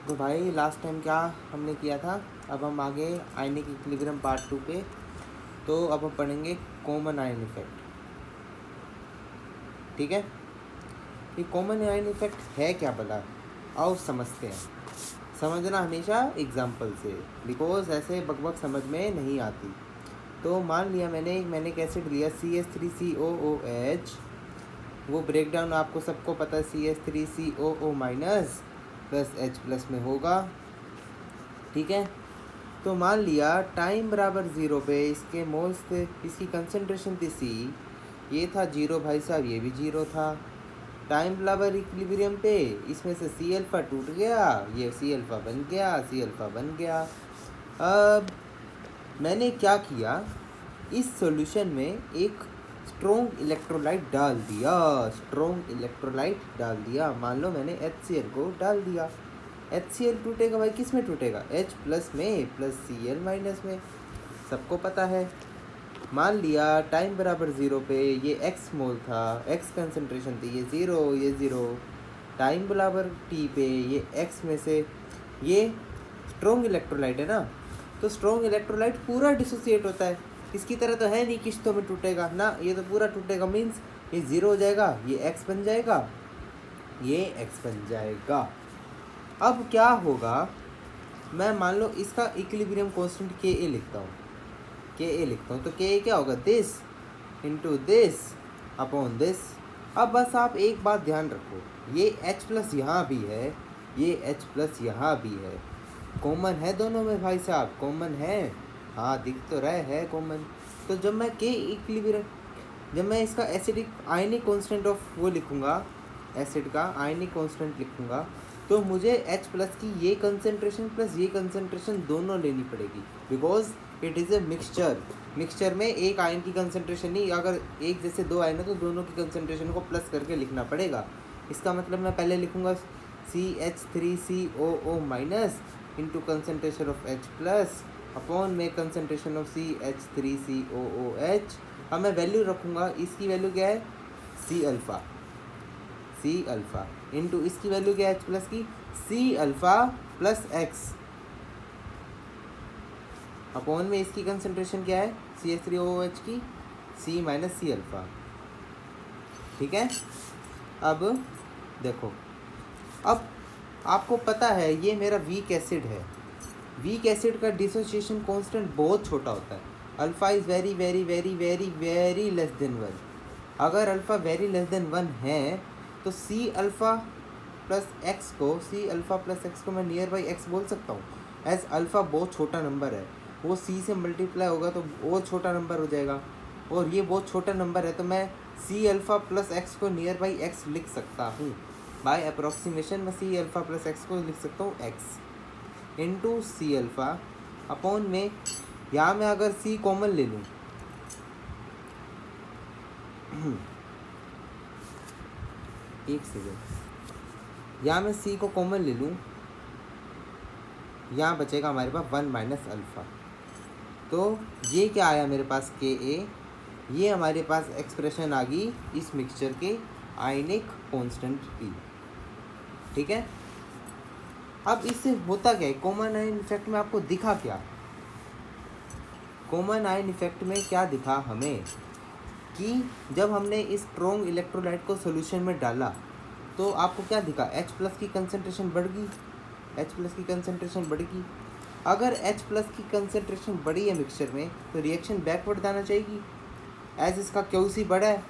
तो भाई last time क्या हमने किया था, अब हम आगे आयनिक इक्विलिब्रियम पार्ट 2 पे। तो अब हम पढ़ेंगे कॉमन आयन इफेक्ट। ठीक है, ये कॉमन आयन इफेक्ट है क्या भला, आओ समझते हैं। समझना हमेशा एग्जाम्पल से, बिकॉज ऐसे बकबक समझ में नहीं आती। तो मान लिया मैंने एक एसिड लिया CH3COOH। वो ब्रेक डाउन आपको सबको पता है, CH3COO minus plus H plus में होगा। ठीक है, तो मान लिया टाइम बराबर 0 पे इसके मोल्स थे, इसकी कंसंट्रेशन थी C, ये था 0 भाई साहब, ये भी 0 था। टाइम बराबर इक्विलिब्रियम पे इसमें से C अल्फ़ा टूट गया, ये C अल्फ़ा बन गया, C अल्फ़ा बन गया। अब मैंने क्या किया, इस सॉल्यूशन में एक स्ट्रॉन्ग इलेक्ट्रोलाइट डाल दिया। स्ट्रॉन्ग इलेक्ट्रोलाइट डाल दिया, मान लो मैंने HCl को डाल दिया। HCl टूटेगा भाई, किस में टूटेगा, H प्लस में प्लस Cl माइनस में, सबको पता है। मान लिया टाइम बराबर 0 पे ये X मोल था, X कंसंट्रेशन थी, ये 0। टाइम बराबर T पे ये X में से ये स्ट्रॉन्ग इलेक्ट्रोलाइट है ना, तो स्ट्रॉन्ग इलेक्ट्रोलाइट पूरा डिसोसिएट होता है। इसकी तरह तो है नहीं किस्तों में टूटेगा ना, ये तो पूरा टूटेगा। मीन्स ये 0 हो जाएगा, ये X बन जाएगा, ये X बन जाएगा। अब क्या होगा, मैं मान लो इसका इक्विलिब्रियम कांस्टेंट Ka लिखता हूँ, तो Ka क्या होगा, this into this upon this. अब बस आप एक बात ध्यान रखो, ये H प्लस यहाँ भी है, ये H प्लस यहाँ भी है, कॉमन है दोनों में भाई साहब, कॉमन है। हाँ दिख तो रहा है कॉमन। तो जब मैं K इक्विलिब्रियम, जब मैं इसका एसिडिक आयनिक कांस्टेंट ऑफ वो लिखूँगा, एसिड का आयनिक कांस्टेंट लिखूँगा, तो मुझे H प्लस की ये कंसंट्रेशन प्लस ये कंसंट्रेशन दोनों लेनी पड़ेगी, because it is a mixture. Mixture में एक आयन की कंसंट्रेशन नहीं, अगर एक जैसे दो आयन है तो दोनों की कंसंट्रेशन को प्लस करके लिखना पड़ेगा। इसका मतलब मैं पहले लिखूँगा CH3COO minus into concentration of H plus upon में कंसनट्रेशन ऑफ CH3COOH। अब मैं वैल्यू रखूँगा, इसकी वैल्यू क्या है, C अल्फ़ा इंटू इसकी वैल्यू क्या है H प्लस की, C alpha plus X upon में इसकी कंसंट्रेशन क्या है CH3OH की, C माइनस C अल्फ़ा। ठीक है, अब देखो, अब आपको पता है ये मेरा वीक एसिड है। वीक एसिड का डिसोसिएशन कांस्टेंट बहुत छोटा होता है, alpha is very very very very very less than 1। अगर अल्फ़ा वेरी लेस देन 1 है तो C अल्फ़ा प्लस एक्स को मैं नियर बाई एक्स बोल सकता हूँ, एज अल्फ़ा बहुत छोटा नंबर है, वो C से मल्टीप्लाई होगा तो बहुत छोटा नंबर हो जाएगा, और ये बहुत छोटा नंबर है तो मैं C अल्फ़ा प्लस एक्स को नियर बाई एक्स लिख सकता हूँ। बाय अप्रोक्सीमेशन मैं C अल्फ़ा प्लस एक्स को लिख सकता हूँ x into C alpha upon में, यहाँ मैं अगर C कॉमन ले लूँ एक सेकेंड, यहाँ मैं C को कॉमन ले लूँ, यहाँ बचेगा हमारे पास 1 माइनस अल्फ़ा। तो ये क्या आया मेरे पास Ka, ये हमारे पास एक्सप्रेशन आ गई इस मिक्सचर के आयनिक कांस्टेंट की। ठीक है, अब इससे होता क्या है, कॉमन आयन इफेक्ट में आपको दिखा क्या, कॉमन आयन इफेक्ट में क्या दिखा हमें कि जब हमने इस स्ट्रॉन्ग इलेक्ट्रोलाइट को सॉल्यूशन में डाला तो आपको क्या दिखा, H प्लस की कंसंट्रेशन बढ़ गई, H प्लस की कंसंट्रेशन बढ़ गई। अगर H प्लस की कंसंट्रेशन बढ़ी है मिक्सचर में तो रिएक्शन बैकवर्ड जाना चाहिए, एज इसका QC बढ़ा है।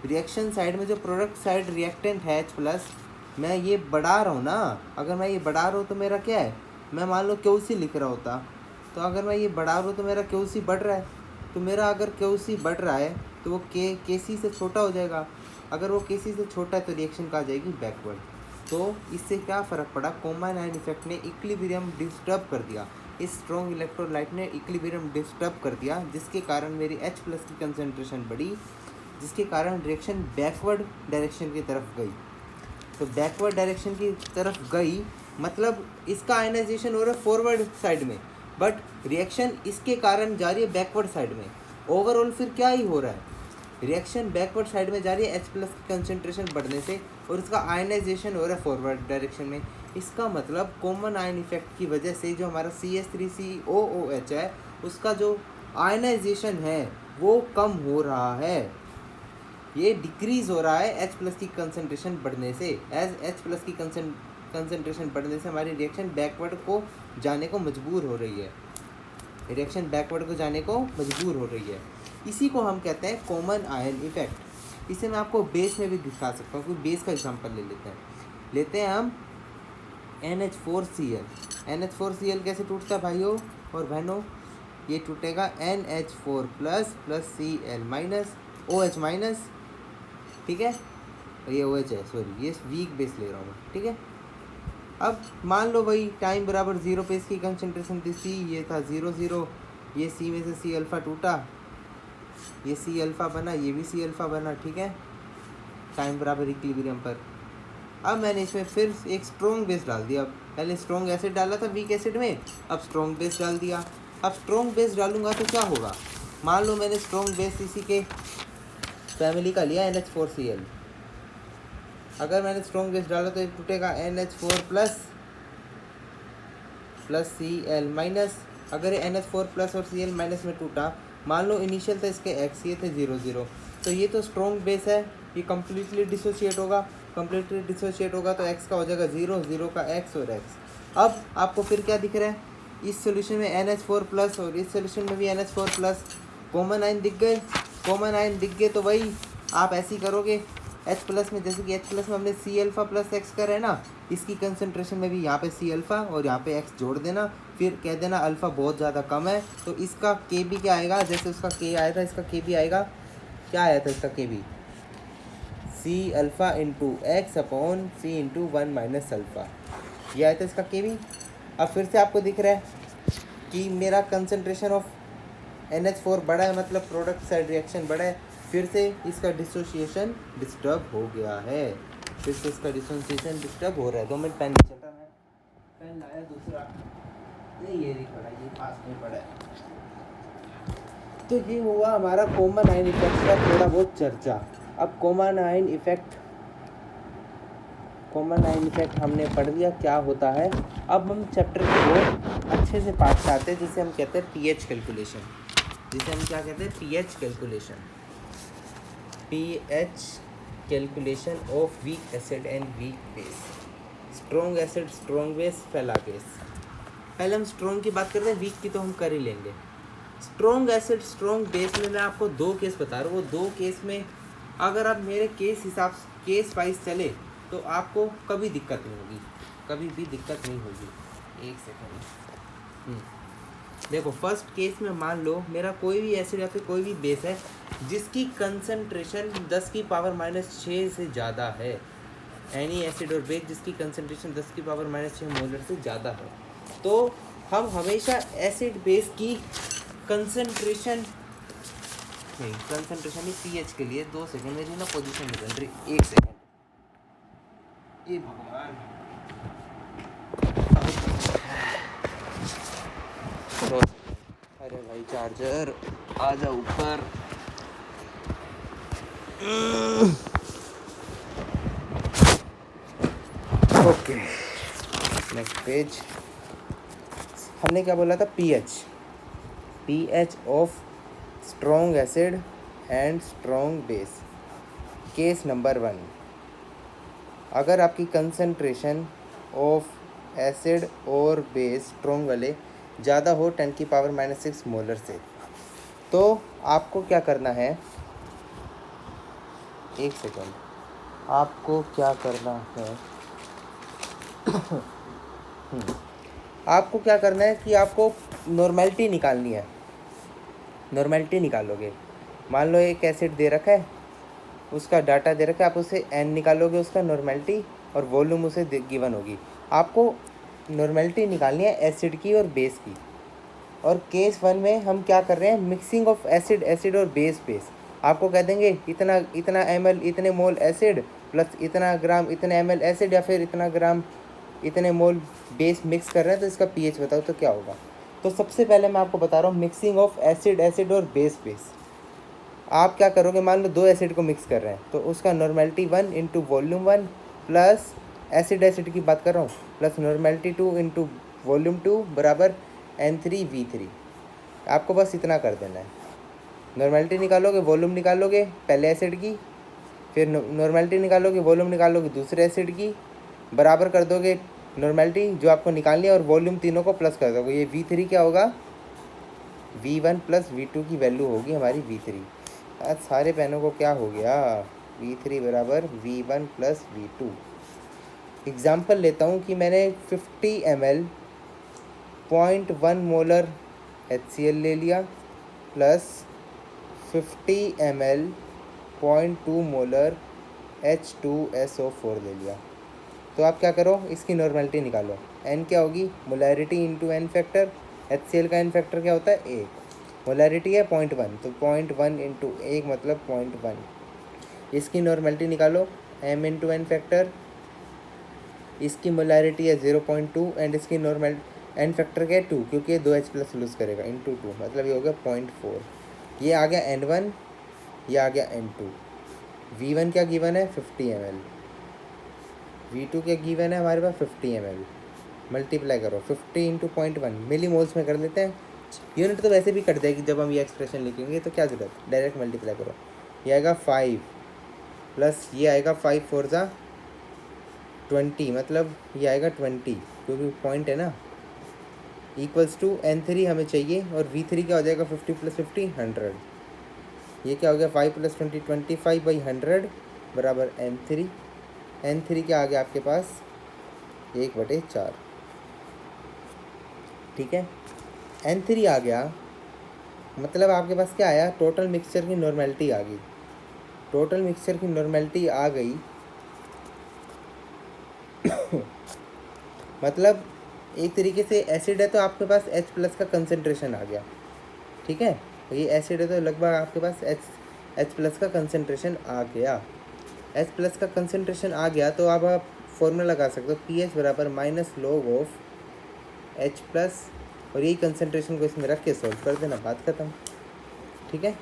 रिएक्शन साइड में जो प्रोडक्ट साइड रिएक्टेंट है H प्लस, मैं ये बढ़ा रहा हूँ ना, अगर मैं ये बढ़ा रहा हूँ तो मेरा क्या है, मैं मान लो QC लिख रहा होता, तो अगर मैं ये बढ़ा रहा हूँ तो मेरा QC बढ़ रहा है, तो मेरा अगर QC बढ़ रहा है तो वो Kc से छोटा हो जाएगा, अगर वो Kc से छोटा है तो रिएक्शन कहाँ जाएगी, बैकवर्ड। तो इससे क्या फ़र्क पड़ा, कॉमन आयन इफेक्ट ने इक्विलिब्रियम डिस्टर्ब कर दिया, इस स्ट्रॉन्ग इलेक्ट्रोलाइट ने इक्विलिब्रियम डिस्टर्ब कर दिया, जिसके कारण मेरी H प्लस की कंसंट्रेशन बढ़ी, जिसके कारण रिएक्शन बैकवर्ड डायरेक्शन की तरफ गई। तो बैकवर्ड डायरेक्शन की तरफ गई मतलब इसका आयनाइजेशन हो रहा है फॉरवर्ड साइड में, बट रिएक्शन इसके कारण जा रही है बैकवर्ड साइड में। ओवरऑल फिर क्या ही हो रहा है, रिएक्शन बैकवर्ड साइड में जा रही है H प्लस की कंसंट्रेशन बढ़ने से, और इसका आयनाइजेशन हो रहा है फॉरवर्ड डायरेक्शन में। इसका मतलब कॉमन आयन इफेक्ट की वजह से जो हमारा CH3COOH है उसका जो आयनाइजेशन है वो कम हो रहा है, ये डिक्रीज हो रहा है H+ की कंसंट्रेशन बढ़ने से। एज H+ की कंसंट्रेशन बढ़ने से हमारी रिएक्शन बैकवर्ड को जाने को मजबूर हो रही है, रिएक्शन बैकवर्ड को जाने को मजबूर हो रही है। इसी को हम कहते हैं कॉमन आयन इफेक्ट। इसे मैं आपको बेस में भी दिखा सकता हूँ, कोई बेस का एग्जांपल लेते हैं हम NH4Cl। NH4Cl कैसे टूटता है भाइयों और बहनों? ये टूटेगा NH4+ Cl- OH-, ठीक है, ये OH है, सॉरी ये वीक बेस ले रहा हूँ मैं, ठीक है। अब मान लो भाई टाइम बराबर 0 पे इसकी कंसंट्रेशन थी C, ये था 0 0, ये C में से C अल्फ़ा टूटा, ये C अल्फ़ा बना, ये भी C अल्फ़ा बना, ठीक है, टाइम बराबर इक्विलिब्रियम पर। अब मैंने इसमें फिर एक स्ट्रॉन्ग बेस डाल दिया। पहले स्ट्रॉन्ग एसिड डाला था वीक एसिड में, अब स्ट्रॉन्ग बेस डाल दिया। अब स्ट्रॉन्ग बेस डालूंगा तो क्या होगा? मान लो मैंने स्ट्रॉन्ग बेस इसी के फैमिली का लिया NH4Cl। अगर मैंने स्ट्रॉन्ग बेस डाला तो ये टूटेगा NH4+ Cl-। अगर ये NH4+ और Cl- में टूटा, मान लो इनिशियल था इसके X, ये थे 0 0, तो ये तो स्ट्रॉन्ग बेस है, ये कम्प्लीटली डिसोशिएट होगा। कम्प्लीटली डिसोशिएट होगा तो X का हो जाएगा 0, 0 का X और X। अब आपको फिर क्या दिख रहा है? इस सोल्यूशन में NH4+ और इस सोल्यूशन में भी NH4+, कॉमन आयन दिख गए। कॉमन आयन दिख गए तो वही आप ऐसे ही करोगे H+ में, जैसे कि H+ में हमने C∝+X करा है ना, इसकी कंसंट्रेशन में भी यहाँ पे C अल्फ़ा और यहाँ पे X जोड़ देना, फिर कह देना अल्फ़ा बहुत ज़्यादा कम है, तो इसका KB क्या आएगा? जैसे उसका K आया था, इसका KB आएगा, क्या आया था इसका KB? C∝×X/C∗1 - अल्फ़ा, ये आया था इसका KB। अब फिर से आपको दिख रहा है कि मेरा कंसंट्रेशन ऑफ NH4 बढ़ा है, मतलब प्रोडक्ट साइड रिएक्शन बढ़ा है, फिर से इसका डिसोसिएशन डिस्टर्ब हो गया है, फिर से इसका डिसोसिएशन डिस्टर्ब हो रहा है। 2 मिनट पेन नहीं चल रहा, मैं पेन लाया दूसरा, नहीं ये नहीं पड़ा, ये पास में पड़ा है। तो ये हुआ हमारा कॉमन आयन इफेक्ट का थोड़ा बहुत चर्चा। अब कॉमन आयन इफेक्ट हमने पढ़ लिया क्या होता है। अब हम चैप्टर के बहुत अच्छे से पार्ट से आते हैं, जिसे हम कहते हैं pH कैलकुलेशन, जिसे हम क्या कहते हैं? pH calculation of weak acid and weak base, strong acid, strong base, फैला बेस। पहले हम स्ट्रॉन्ग की बात करते हैं, वीक की तो हम कर ही लेंगे। स्ट्रॉन्ग एसिड, स्ट्रॉन्ग बेस में मैं आपको 2 केस बता रहा हूँ। वो 2 केस में अगर आप मेरे केस वाइज चले तो आपको कभी दिक्कत नहीं होगी, कभी भी दिक्कत नहीं होगी। एक सेकेंड, देखो फर्स्ट केस में मान लो मेरा कोई भी एसिड या फिर कोई भी बेस है जिसकी कंसंट्रेशन 10⁻⁶ से ज़्यादा है। एनी एसिड और बेस जिसकी कंसंट्रेशन 10⁻⁶ मोलर से ज़्यादा है, तो हम हमेशा एसिड बेस की कंसंट्रेशन ही pH के लिए 2 सेकेंड मेरी ना पोजीशन निकल रही, 1 सेकेंड, ये भगवान, अरे भाई चार्जर आ जा ऊपर। Okay, next page. हमने क्या बोला था? pH of strong acid and strong base. Case number 1, अगर आपकी कंसंट्रेशन ऑफ एसिड और बेस स्ट्रॉन्ग वाले ज़्यादा हो 10⁻⁶ मोलर से, तो आपको क्या करना है? 1 सेकेंड, आपको क्या करना है? आपको क्या करना है कि आपको नॉर्मेलिटी निकालनी है। नॉर्मेलिटी निकालोगे, मान लो एक एसिड दे रखा है, उसका डाटा दे रखा है, आप उसे n निकालोगे उसका नॉर्मेलिटी, और वॉल्यूम उसे गिवन होगी। आपको नॉर्मेलिटी निकालनी है एसिड की और बेस की। और केस 1 में हम क्या कर रहे हैं? मिक्सिंग ऑफ एसिड और बेस। आपको कह देंगे इतना ml इतने मोल एसिड प्लस इतना ग्राम इतने ml एसिड, या फिर इतना ग्राम इतने मोल बेस मिक्स कर रहे हैं, तो इसका pH बताओ तो क्या होगा। तो सबसे पहले मैं आपको बता रहा हूँ मिक्सिंग ऑफ एसिड और बेस। आप क्या करोगे, मान लो 2 एसिड को मिक्स कर रहे हैं तो उसका normality 1 into volume 1 plus acid acid की बात कर रहा हूँ प्लस नॉर्मेलिटी 2 इंटू वॉल्यूम 2 बराबर N3V3। आपको बस इतना कर देना है। नॉर्मेलिटी निकालोगे, वॉल्यूम निकालोगे पहले एसिड की, फिर नॉर्मेलिटी निकालोगे, वॉल्यूम निकालोगे दूसरे एसिड की, बराबर कर दोगे नॉर्मेलिटी जो आपको निकालनी है और वॉल्यूम तीनों को प्लस कर दोगे। ये V3 क्या होगा, V1 प्लस V2 की वैल्यू होगी हमारी V3। आज सारे पेनों को क्या हो गया, V3 बराबर V1 प्लस V2। एग्ज़ाम्पल लेता हूँ कि मैंने 50 ml 0.1 मोलर HCl ले लिया प्लस 50 ml 0.2 मोलर H2SO4 ले लिया। तो आप क्या करो, इसकी नॉर्मेलिटी निकालो। N क्या होगी, molarity into N factor. HCl का N फैक्टर क्या होता है, 1। मोलैरिटी है 0.1, तो 0.1 इंटू 1 मतलब 0.1। इसकी नॉर्मेलिटी निकालो, M इंटू N फैक्टर। इसकी मोलैरिटी है 0.2 एंड इसकी नॉर्मल N फैक्टर क्या है 2, क्योंकि ये 2H प्लस लूज़ करेगा इंटू 2, मतलब ये हो गया 0.4। ये आ गया N1, ये आ गया N2। V1 क्या गिवन है 50 ml, V2 क्या गिवन है हमारे पास 50 ml। मल्टीप्लाई करो 50 इंटू 0.1 मिली मोल्स में कर लेते हैं। यूनिट तो वैसे भी कट जाएगी जब हम ये एक्सप्रेशन लिखेंगे, तो क्या ज़रूरत, डायरेक्ट मल्टीप्लाई करो। ये आएगा 5 प्लस ये आएगा 5 4 जा 20, मतलब ये आएगा 20 क्योंकि पॉइंट है ना, इक्वल्स टू N3 हमें चाहिए और V3 क्या हो जाएगा 50 प्लस 50 100। ये क्या हो गया 5 प्लस 20 25/100 बराबर N3। N3 क्या आ गया आपके पास 1/4। ठीक है, N3 आ गया, मतलब आपके पास क्या आया, टोटल मिक्सचर की नॉर्मेलिटी आ गई। टोटल मिक्सचर की नॉर्मेलिटी आ गई मतलब एक तरीके से एसिड है तो आपके पास H प्लस का कंसनट्रेशन आ गया। ठीक है, ये एसिड है तो लगभग आपके पास H प्लस का कंसनट्रेशन आ गया। H प्लस का कंसनट्रेशन आ गया तो अब आप फॉर्मूला लगा सकते हो, pH बराबर minus log of H plus, और यही कंसनट्रेशन को इसमें रख के सॉल्व कर देना, बात खत्म। ठीक है,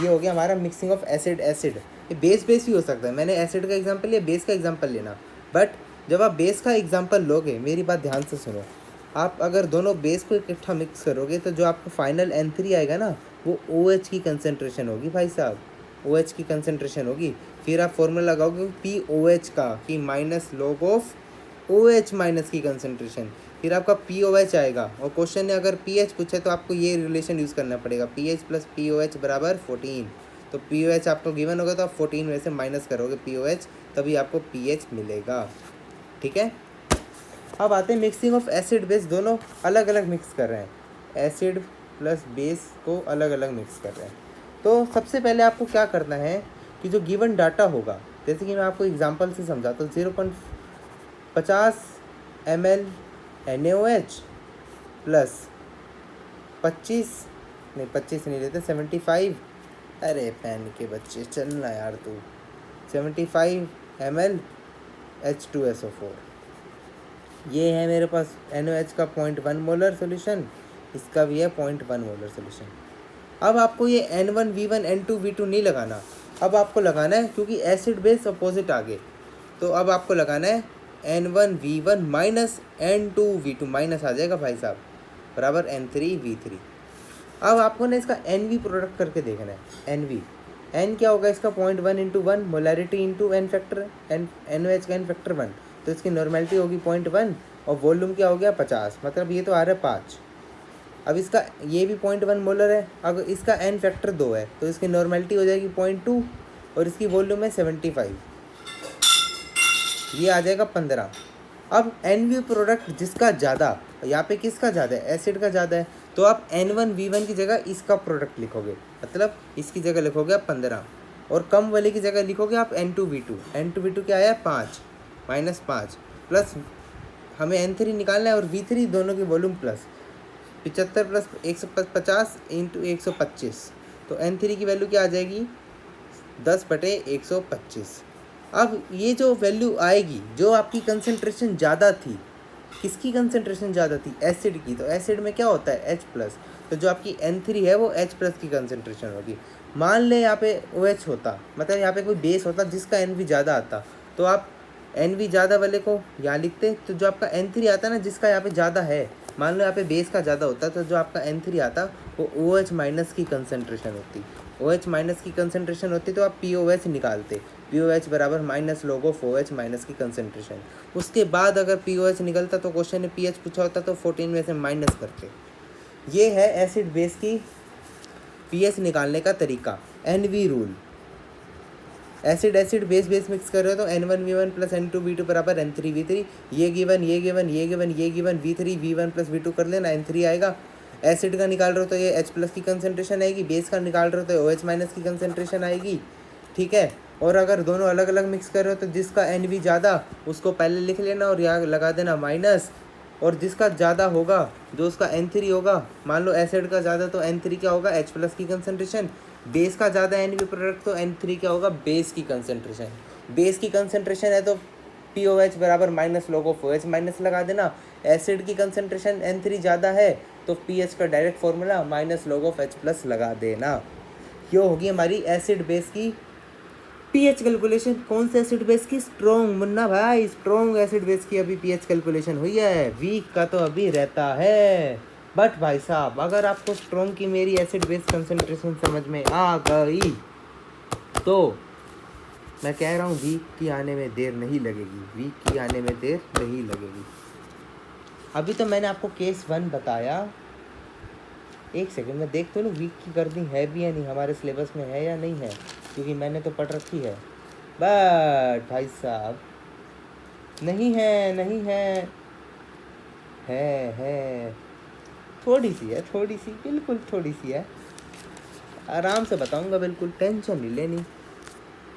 ये हो गया हमारा मिक्सिंग ऑफ एसिड एसिड। ये बेस भी हो सकता है, मैंने एसिड का एग्जांपल लिया, बेस का एग्जांपल लेना। बट जब आप बेस का एग्जांपल लोगे, मेरी बात ध्यान से सुनो, आप अगर दोनों बेस को इकट्ठा मिक्स करोगे तो जो आपको फाइनल N3 आएगा ना, वो OH की कंसनट्रेशन होगी भाई साहब, OH की कंसनट्रेशन होगी। फिर आप फॉर्मूला लगाओगे POH का, कि minus log of OH minus की कंसनट्रेशन, फिर आपका POH आएगा। और क्वेश्चन ने अगर pH पूछे तो आपको ये रिलेशन यूज़ करना पड़ेगा, pH प्लस POH बराबर 14। तो POH आपको गिवन होगा तो आप 14 में से माइनस करोगे POH, तभी आपको pH मिलेगा। ठीक है, अब आते हैं मिक्सिंग ऑफ एसिड बेस, दोनों अलग अलग मिक्स कर रहे हैं, एसिड प्लस बेस को अलग अलग मिक्स कर रहे हैं। तो सबसे पहले आपको क्या करना है कि जो गिवन डाटा होगा, जैसे कि मैं आपको एग्जांपल से समझाता हूँ, 0.50 ml NaOH प्लस 25 नहीं लेते 75, अरे पैन के बच्चे चलना यार तू, 75 ml H2SO4। ये है मेरे पास NaOH का 0.1 मोलर सोल्यूशन, इसका भी है 0.1 मोलर सोल्यूशन। अब आपको ये N1 V1 N2 V2 नहीं लगाना, अब आपको लगाना है, क्योंकि एसिड बेस अपोजिट आ गए, तो अब आपको लगाना है N1 V1 minus N2 V2, minus आ जाएगा भाई साहब, बराबर N3 V3। अब आपको ना इसका NV प्रोडक्ट करके देखना है। N क्या होगा इसका 0.1 into 1, molarity into N factor, NOH का N फैक्टर 1, तो इसकी नॉर्मेलिटी होगी 0.1 और वॉल्यूम क्या हो गया 50, मतलब ये तो आ रहा है 5। अब इसका ये भी 0.1 मोलर है, अगर इसका N फैक्टर 2 है तो इसकी नॉर्मेलिटी हो जाएगी 0.2 और इसकी वॉल्यूम है 75, ये आ जाएगा 15। अब NV प्रोडक्ट जिसका ज़्यादा, यहाँ पे किसका ज़्यादा है, एसिड का ज़्यादा है, तो आप N1 V1 की जगह इसका प्रोडक्ट लिखोगे, मतलब इसकी जगह लिखोगे आप 15 और कम वाले की जगह लिखोगे आप N2 V2 क्या आया 5 माइनस 5 प्लस हमें N3 निकालना है और V3 दोनों की वॉल्यूम प्लस 75 प्लस 150 इंटू 125, तो N3 की वैल्यू क्या आ जाएगी 10/125। अब ये जो वैल्यू आएगी, जो आपकी कंसनट्रेशन ज़्यादा थी किसकी कंसंट्रेशन ज़्यादा थी? एसिड की। तो एसिड में क्या होता है? H+। तो जो आपकी N3 है वो H+ की कंसंट्रेशन होगी। मान ले यहाँ पे OH होता, मतलब यहाँ पे कोई बेस होता जिसका NV ज़्यादा आता, तो आप NV ज़्यादा वाले को यहाँ लिखते, तो जो आपका N3 आता ना जिसका यहाँ पे ज़्यादा है, मान लो यहाँ पे बेस का ज़्यादा होता, तो जो आपका N3 आता वो OH- की कंसंट्रेशन होती। OH- की कंसंट्रेशन होती तो आप POH निकालते। POH बराबर माइनस log ऑफ OH- की कंसंट्रेशन। उसके बाद अगर POH निकलता तो क्वेश्चन ने pH पूछा होता तो 14 में से माइनस करते। ये है एसिड बेस की pH निकालने का तरीका, NV rule. Acid acid base base mix कर रहे हो तो N1V1 प्लस N2V2 बराबर N3V3। ये गिवन ये गिवन ये गिवन ये गिवन V3V1 प्लस V2 कर लेना, N3 आएगा। एसिड का निकाल रहे हो तो ये H+ की कंसंट्रेशन आएगी, बेस का निकाल रहे हो तो OH- की कंसंट्रेशन आएगी, ठीक है। और अगर दोनों अलग अलग मिक्स कर रहे हो तो जिसका NV ज़्यादा उसको पहले लिख लेना और यहाँ लगा देना माइनस, और जिसका ज़्यादा होगा जो उसका N3 होगा, मान लो एसिड का ज़्यादा तो N3 क्या होगा? H+ की कंसंट्रेशन। बेस का ज़्यादा NV प्रोडक्ट तो N3 क्या होगा? बेस की कंसंट्रेशन। बेस की कंसंट्रेशन है तो POH बराबर minus log of OH minus लगा देना। एसिड की कंसंट्रेशन N3 ज़्यादा है तो pH का direct formula minus log of H+ लगा देना। ये होगी हमारी एसिड बेस की pH कैलकुलेशन। कौन से एसिड बेस की? स्ट्रॉन्ग। मुन्ना भाई स्ट्रॉन्ग एसिड बेस की अभी pH कैलकुलेशन हुई है, वीक का तो अभी रहता है। बट भाई साहब अगर आपको स्ट्रॉन्ग की मेरी एसिड बेस कंसंट्रेशन समझ में आ गई तो मैं कह रहा हूँ वीक की आने में देर नहीं लगेगी, वीक की आने में देर नहीं लगेगी। अभी तो मैंने आपको केस 1 बताया। एक सेकंड में देख तो लूँ वीक की करनी है भी या नहीं, हमारे सिलेबस में है या नहीं है, क्योंकि मैंने तो पढ़ रखी है। बट भाई साहब नहीं है, नहीं है थोड़ी सी है, थोड़ी सी, बिल्कुल थोड़ी सी है। आराम से बताऊंगा, बिल्कुल टेंशन नहीं लेनी।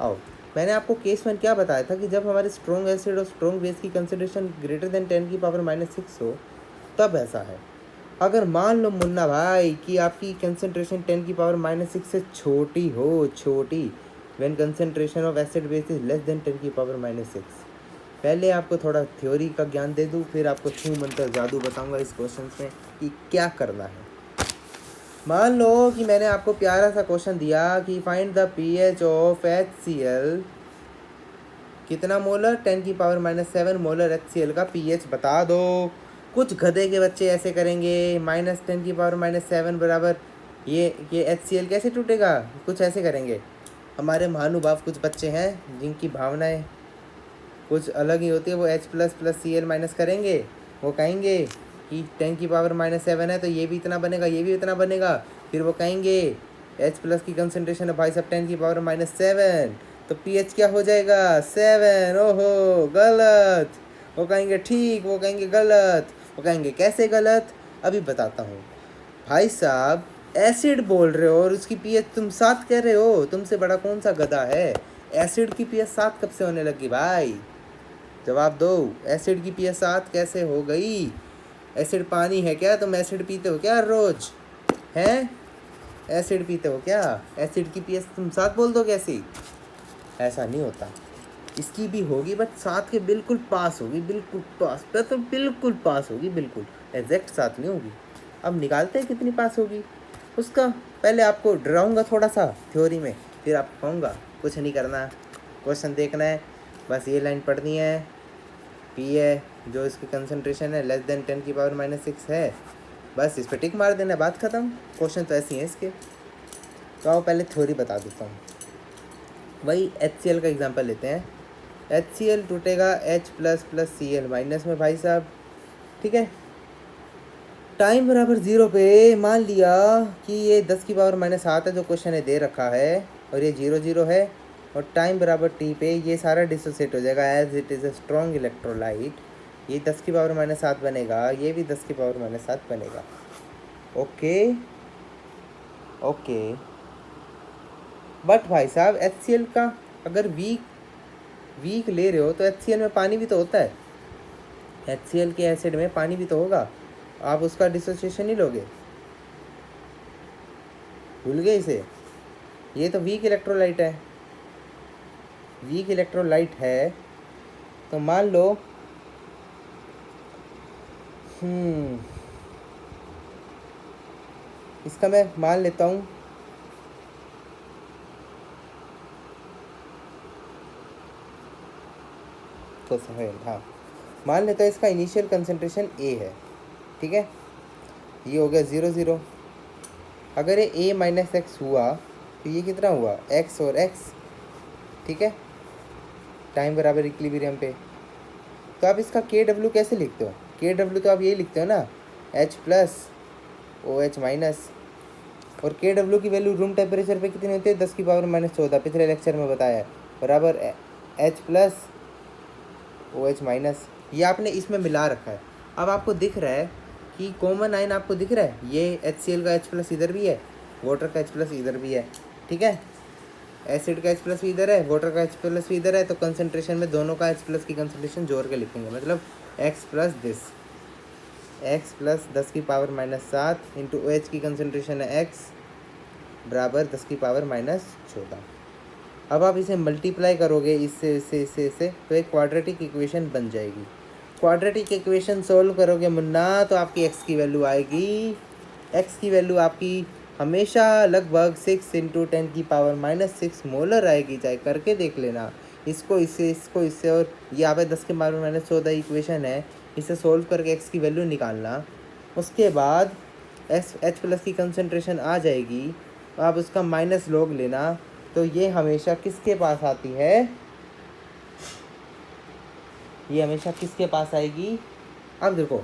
आओ, मैंने आपको केस 1 क्या बताया था कि जब हमारे स्ट्रॉन्ग एसिड और स्ट्रॉन्ग बेस की कंसंट्रेशन ग्रेटर देन 10⁻⁻6 हो तब ऐसा है। अगर मान लो मुन्ना भाई कि आपकी कंसंट्रेशन 10⁻⁻6 से छोटी हो, छोटी, when concentration of acid base is less than 10⁻⁻6। पहले आपको थोड़ा थ्योरी का ज्ञान दे दूँ, फिर आपको छू मंतर जादू बताऊंगा इस क्वेश्चन में कि क्या करना है। मान लो कि मैंने आपको प्यारा सा क्वेश्चन दिया कि find the pH of HCl, कितना मोलर? 10⁻⁻7 मोलर HCl का pH बता दो। कुछ गधे के बच्चे ऐसे करेंगे, -10⁻⁻7 बराबर ये HCl कैसे टूटेगा, कुछ ऐसे करेंगे। हमारे महानुभाव कुछ बच्चे हैं जिनकी भावनाएं कुछ अलग ही होती है, वो H+ + Cl- करेंगे। वो कहेंगे कि 10⁻⁻7 है तो ये भी इतना बनेगा, ये भी इतना बनेगा। फिर वो कहेंगे H+ की कंसंट्रेशन है भाई साहब 10⁻⁻7, तो pH क्या हो जाएगा? 7। ओहो गलत। वो कहेंगे ठीक, वो कहेंगे गलत, वो कहेंगे कैसे गलत, अभी बताता हूँ। भाई साहब एसिड बोल रहे हो और उसकी pH तुम 7 कह रहे हो, तुमसे बड़ा कौन सा गधा है? एसिड की pH 7 कब से होने लगी भाई? जवाब दो, एसिड की pH 7 कैसे हो गई? एसिड पानी है क्या? तुम एसिड पीते हो क्या रोज? हैं? एसिड पीते हो क्या? एसिड की pH तुम 7 बोल दो कैसी? ऐसा नहीं होता, इसकी भी होगी बट 7 के बिल्कुल पास होगी, बिल्कुल पास पे तो बिल्कुल पास होगी, बिल्कुल एग्जैक्ट 7 नहीं होगी। अब निकालते हैं कितनी पास होगी उसका। पहले आपको डराऊंगा थोड़ा सा थ्योरी में, फिर आप कहूँगा कुछ नहीं करना, क्वेश्चन देखना है, बस ये लाइन पढ़नी है। पी है जो इसकी कंसंट्रेशन है लेस देन 10⁻⁻6 है, बस इस पर टिक मार देना, बात ख़त्म। क्वेश्चन तो ऐसे ही है इसके। तो आओ पहले थ्योरी बता देता हूँ। वही HCl का एग्जांपल लेते हैं। HCl टूटेगा H++ Cl- में भाई साहब, ठीक है। टाइम बराबर 0 पे मान लिया कि ये 10⁻⁻7 है जो क्वेश्चन ने दे रखा है, और ये 0 0 है, और टाइम बराबर t पे ये सारा डिसोसिएट हो जाएगा as it is a strong electrolyte. ये 10⁻⁻7 बनेगा, ये भी 10⁻⁻7 बनेगा। Okay okay. बट भाई साहब HCl का अगर वीक ले रहे हो तो HCl में पानी भी तो होता है, HCl के एसिड में पानी भी तो होगा, आप उसका डिसोसिएशन नहीं लोगे? भूल गए इसे? ये तो वीक इलेक्ट्रोलाइट है, वीक इलेक्ट्रोलाइट है। तो मान लो इसका मैं मान लेता हूँ तो है, हाँ, मान लेता हूँ इसका इनिशियल कंसंट्रेशन ए है, ठीक है। ये हो गया 0 0। अगर ये ए माइनस एक्स हुआ तो ये कितना हुआ, एक्स और एक्स, ठीक है, टाइम बराबर इक्विलिब्रियम पे। तो आप इसका के डब्ल्यू कैसे लिखते हो, के डब्ल्यू तो आप यही लिखते हो ना, H plus O H minus. और के डब्ल्यू की वैल्यू रूम टेम्परेचर पे कितनी होती है, 10⁻⁻14, पिछले लेक्चर में बताया है, बराबर H plus O H minus. ये आपने इसमें मिला रखा है। अब आपको दिख रहा है कि कॉमन आयन आपको दिख रहा है, ये एच सी एल का एच प्लस इधर भी है, वाटर का एच प्लस इधर भी है, ठीक है। एसिड का एच प्लस भी इधर है, वाटर का एच प्लस भी इधर है, तो कंसंट्रेशन में दोनों का एच प्लस की कंसंट्रेशन जोड़ के लिखेंगे, मतलब x plus this, x plus 10⁻⁻7 into O H की कंसंट्रेशन है एक्स बराबर 10⁻⁻14। अब आप इसे मल्टीप्लाई करोगे इससे तो एक क्वाड्रेटिक इक्वेशन बन जाएगी। क्वाड्रेटिक इक्वेशन सोल्व करोगे मुन्ना तो आपकी एक्स की वैल्यू आएगी, एक्स की वैल्यू आपकी हमेशा लगभग 6 इंटू 10⁻⁻6 मोलर आएगी, चाहे करके देख लेना। इसको इससे और यहाँ पे 10⁻⁻14 इक्वेशन है, इसे सोल्व करके एक्स की वैल्यू निकालना। उसके बाद एच प्लस की कंसंट्रेशन आ जाएगी, आप उसका माइनस लॉग लेना, तो ये हमेशा किसके पास आती है, ये हमेशा किसके पास आएगी। अब देखो,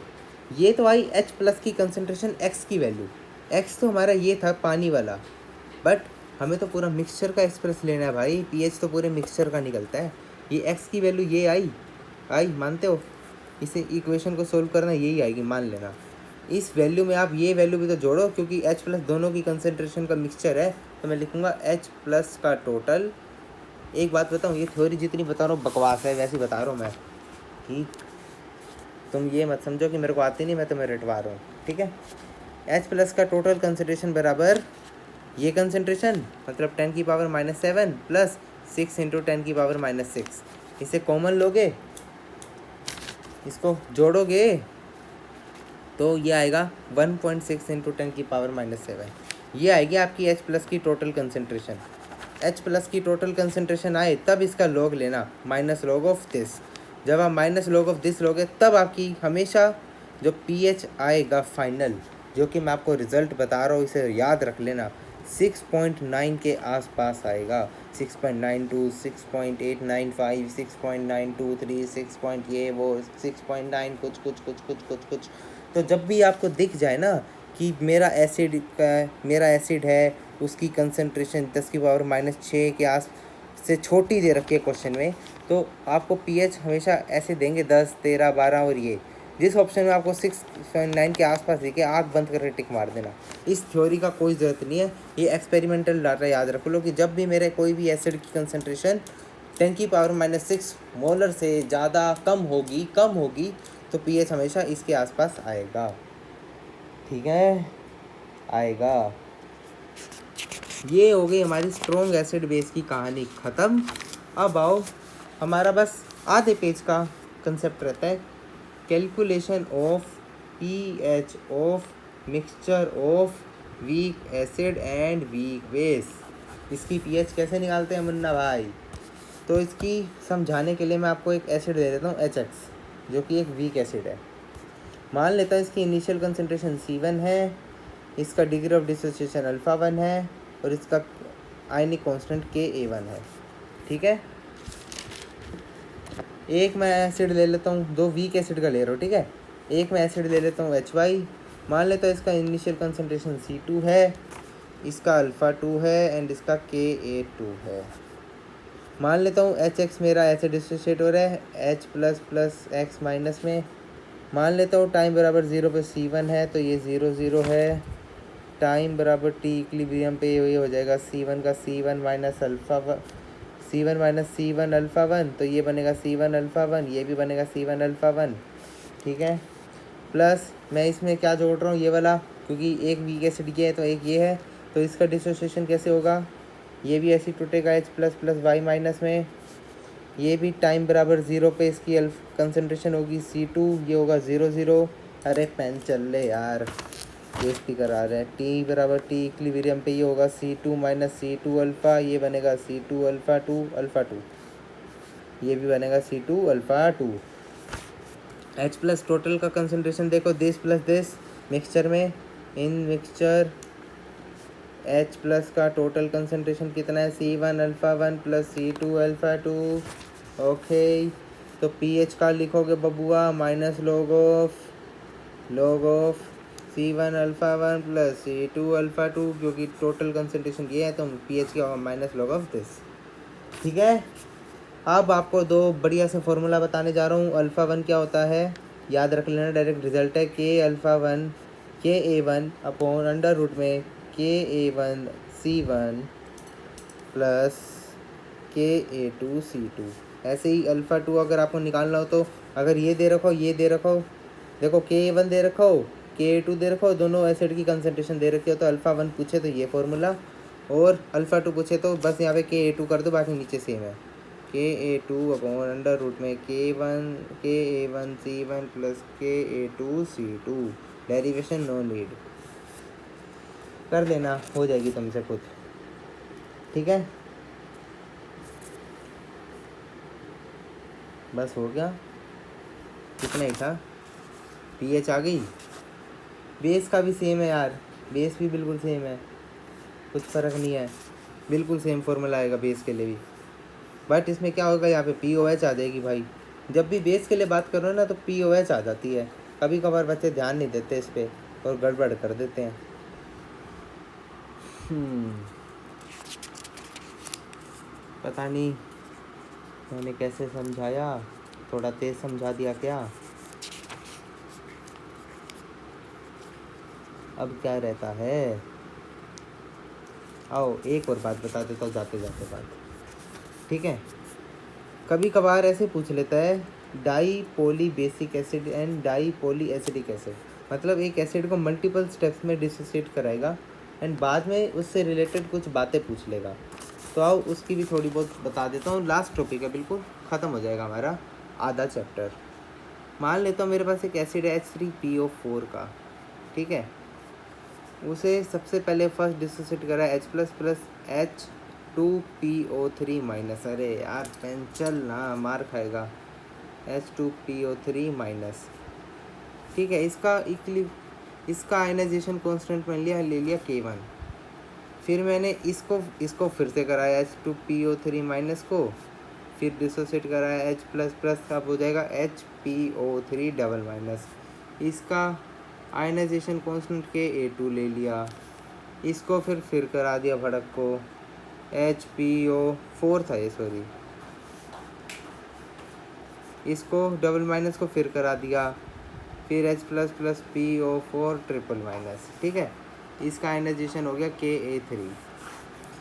ये तो आई एच प्लस की कंसंट्रेशन एक्स की वैल्यू, एक्स तो हमारा ये था पानी वाला, बट हमें तो पूरा मिक्सचर का एक्सप्रेस लेना है भाई, पीएच तो पूरे मिक्सचर का निकलता है। ये एक्स की वैल्यू ये आई मानते हो, इसे इक्वेशन को सोल्व करना यही आएगी, मान लेना। इस वैल्यू में आप ये वैल्यू भी तो जोड़ो, क्योंकि एच प्लस दोनों की कंसंट्रेशन का मिक्सचर है, तो मैं लिखूँगा एच प्लस का टोटल। एक बात बताऊँ, ये थ्योरी जितनी बता रहा हूँ बकवास है, वैसे बता रहा हूँ मैं, कि तुम ये मत समझो कि मेरे को आती नहीं, मैं तुम्हें रटवा रहा हूँ, ठीक है। एच प्लस का टोटल कंसंट्रेशन बराबर ये कंसंट्रेशन, मतलब 10⁻⁻7 प्लस 6 इंटू 10⁻⁻6। इसे कॉमन लोगे, इसको जोड़ोगे, तो ये आएगा 1.6 इंटू 10⁻⁻7। ये आएगी आपकी एच प्लस की टोटल कंसंट्रेशन। एच प्लस की टोटल कंसंट्रेशन आए तब इसका लॉग लेना, माइनस लॉग ऑफ दिस। जब आप माइनस लॉग ऑफ दिस लोगे तब आपकी हमेशा जो पीएच आएगा फाइनल, जो कि मैं आपको रिज़ल्ट बता रहा हूँ, इसे याद रख लेना, 6.9 के आसपास आएगा। 6.92, 6.895, 6.923, 6 ये वो 6.9 कुछ। तो जब भी आपको दिख जाए ना कि मेरा एसिड है, उसकी कंसंट्रेशन 10⁻⁻6 के आस से छोटी दे रखी है क्वेश्चन में, तो आपको पीएच हमेशा ऐसे देंगे 10, 13, 12, और ये जिस ऑप्शन में आपको 6.9 के आसपास दिखे, आँख बंद करके टिक मार देना। इस थ्योरी का कोई ज़रूरत नहीं है, ये एक्सपेरिमेंटल डाटा याद रख लो कि जब भी मेरे कोई भी एसिड की कंसंट्रेशन 10⁻⁻6 मोलर से ज़्यादा कम होगी तो पीएच हमेशा इसके आसपास आएगा, ठीक है, आएगा। ये हो गई हमारी स्ट्रॉन्ग एसिड बेस की कहानी ख़त्म। अब आओ, हमारा बस आधे पेज का कंसेप्ट रहता है, calculation of pH of mixture of weak acid and weak base. इसकी पीएच कैसे निकालते हैं मुन्ना भाई, तो इसकी समझाने के लिए मैं आपको एक एसिड दे देता हूँ HX, जो कि एक वीक एसिड है। मान लेता हूँ इसकी इनिशियल कंसंट्रेशन C1 है, इसका डिग्री ऑफ डिसोसिएशन α1 है, और इसका आयनिक कांस्टेंट Ka1 है, ठीक है। एक मैं एसिड ले लेता हूँ, दो वीक एसिड का ले रहा हूँ, ठीक है। एक मैं एसिड ले लेता हूँ HY, मान लेता हूँ इसका इनिशियल कंसंट्रेशन C2 है, इसका α2 है, एंड इसका Ka2 है। मान लेता हूँ HX मेरा ऐसे डिसोसिएट हो रहा है H plus plus x minus में। मान लेता हूँ टाइम बराबर 0 पे C1 है, तो ये 0 0 है। टाइम बराबर T इक्विलिब्रियम पे ये हो जाएगा C1 का C1 माइनस C1 α1, तो ये बनेगा C1 α1, ये भी बनेगा C1 α1, ठीक है। प्लस मैं इसमें क्या जोड़ रहा हूँ, ये वाला, क्योंकि एक वीक एसिड ये है तो एक ये है, तो इसका डिसोसिएशन कैसे होगा, ये भी ऐसे टूटेगा H plus plus Y minus में। ये भी टाइम बराबर 0 पे इसकी कंसंट्रेशन होगी C2, ये होगा 0 0, अरे पेन चल ले यार, बेइज्जती करा रहे हैं। टी बराबर टी इक्विलिब्रियम पे ये होगा C2 माइनस C2 अल्फ़ा, ये बनेगा C2 अल्फ़ा 2 अल्फ़ा 2, ये भी बनेगा C2 alpha 2। H plus total का कंसनट्रेशन देखो, दिस प्लस दिस मिक्सचर में, इन मिक्सचर H प्लस का टोटल कंसनट्रेशन कितना है, C1 alpha 1 plus C2 alpha 2। Okay, तो pH का लिखोगे बबुआ minus log of C1 alpha 1 plus C2 alpha 2, क्योंकि टोटल कंसनट्रेशन ये है तो pH की होगा माइनस लॉग ऑफ दिस। ठीक है, अब आपको दो बढ़िया से फॉर्मूला बताने जा रहा हूँ। अल्फ़ा 1 क्या होता है, याद रख लेना, डायरेक्ट रिजल्ट है के alpha 1 KA1 upon under root में KA1 C1 plus KA2 C2। ऐसे ही अल्फ़ा 2 अगर आपको निकालना हो तो अगर ये दे रखो, ये दे रखो, देखो KA1 दे रखो, KA2 दे रखो, दोनों एसिड की कंसनट्रेशन दे रखी हो, तो अल्फ़ा 1 पूछे तो ये फॉर्मूला, और अल्फ़ा 2 पूछे तो बस यहाँ पे KA2 कर दो, बाकी नीचे सेम है। KA2 अपॉन अंडर रूट में KA1 C1 plus KA2 C2। Derivation no need, कर देना, हो जाएगी तुमसे खुद। ठीक है, बस हो गया, कितना ही था। pH आ गई, बेस का भी सेम है यार, बेस भी बिल्कुल सेम है, कुछ फ़र्क नहीं है, बिल्कुल सेम फॉर्मूला आएगा बेस के लिए भी। बट इसमें क्या होगा, यहाँ पे POH आ जाएगी भाई। जब भी बेस के लिए बात करो ना तो POH आ जाती है। कभी कभार बच्चे ध्यान नहीं देते इस पर और गड़बड़ कर देते हैं। पता नहीं मैंने कैसे समझाया, थोड़ा तेज़ समझा दिया क्या। अब क्या रहता है, आओ एक और बात बता देता हूँ जाते जाते बात। ठीक है, कभी कभार ऐसे पूछ लेता है di poly basic acid and di poly acidic acid, मतलब एक एसिड को मल्टीपल स्टेप्स में डिसोसिएट कराएगा एंड बाद में उससे रिलेटेड कुछ बातें पूछ लेगा। तो आओ उसकी भी थोड़ी बहुत बता देता हूँ। लास्ट टॉपिक है, बिल्कुल ख़त्म हो जाएगा हमारा आधा चैप्टर। मान लेता हूँ मेरे पास एक एसिड है H3PO4 का, ठीक है, उसे सबसे पहले फर्स्ट डिसोसिएट करा H plus plus H2PO3 minus, अरे यार पेंचल ना मार खाएगा, H2PO3 माइनस। ठीक है, इसका आयनाइजेशन कांस्टेंट ले लिया K1। फिर मैंने इसको फिर से कराया H2PO3 माइनस को, फिर डिसोसिएट कराया H प्लस प्लस, अब हो जाएगा HPO3 डबल माइनस। इसका आयनाइजेशन कांस्टेंट KA2 ले लिया, इसको फिर करा दिया भड़क को, HPO4 था ये, सॉरी, इसको डबल माइनस को फिर करा दिया, फिर H plus plus PO4 triple minus. ठीक है, इसका आयनाइजेशन हो गया KA3।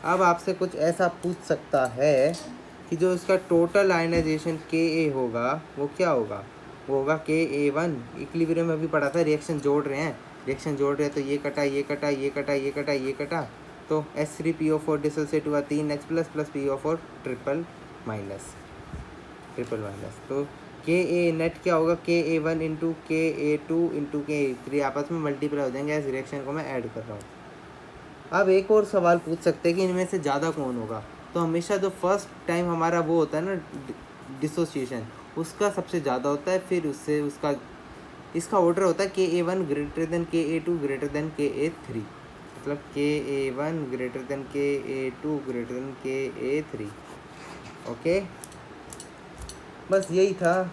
अब आपसे कुछ ऐसा पूछ सकता है कि जो इसका टोटल आयनाइजेशन KA होगा वो क्या होगा, वो होगा KA1। इक्विलिब्रियम में भी पढ़ा था, रिएक्शन जोड़ रहे हैं तो ये कटा, ये कटा, ये कटा, ये कटा, ये कटा, तो H3PO4 डिसोसिएट हुआ 3H plus plus PO4 triple minus. तो KA नेट क्या होगा, KA1 into KA2 into KA3 आपस में मल्टीप्लाई हो जाएंगे। इस रिएक्शन को मैं ऐड कर रहा हूँ। अब एक और सवाल पूछ सकते हैं कि इनमें से ज़्यादा कौन होगा, तो हमेशा जो फर्स्ट टाइम हमारा वो होता है ना डिसोसिएशन, उसका सबसे ज़्यादा होता है, फिर उससे इसका ऑर्डर होता है KA1 greater than KA2 greater than KA3, मतलब KA1 greater than KA2 greater than KA3। Okay, बस यही था,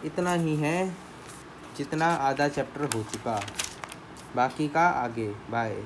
इतना ही है जितना आधा चैप्टर हो चुका, बाकी का आगे। बाय।